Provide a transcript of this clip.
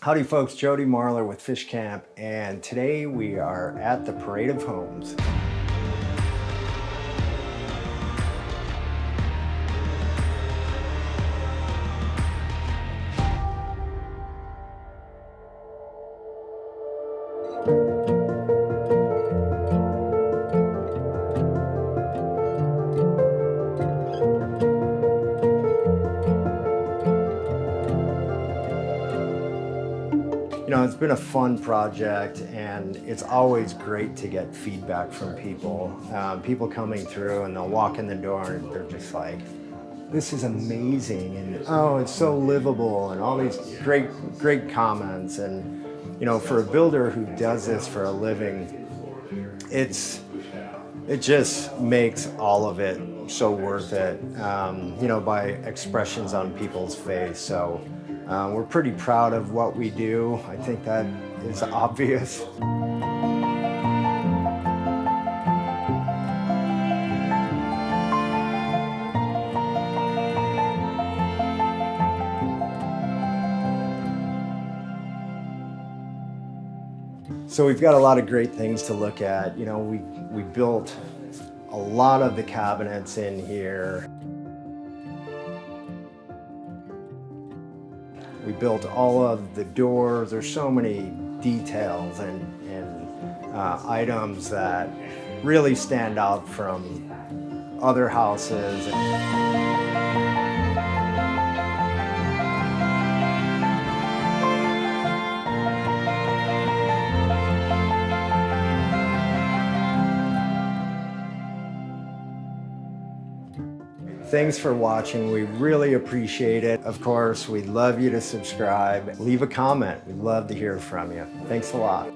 Howdy folks, Jody Marler with FishCamp, and today we are at the Parade of Homes. It's been a fun project, and it's always great to get feedback from people. People coming through and they'll walk in the door and they're just like, this is amazing, and oh, it's so livable, and all these great comments. And for a builder who does this for a living, it just makes all of it so worth it, by expressions on people's face. So we're pretty proud of what we do. I think that is obvious. So we've got a lot of great things to look at. We built a lot of the cabinets in here. We built all of the doors. There's so many details and items that really stand out from other houses. Thanks for watching. We really appreciate it. Of course, we'd love you to subscribe. Leave a comment. We'd love to hear from you. Thanks a lot.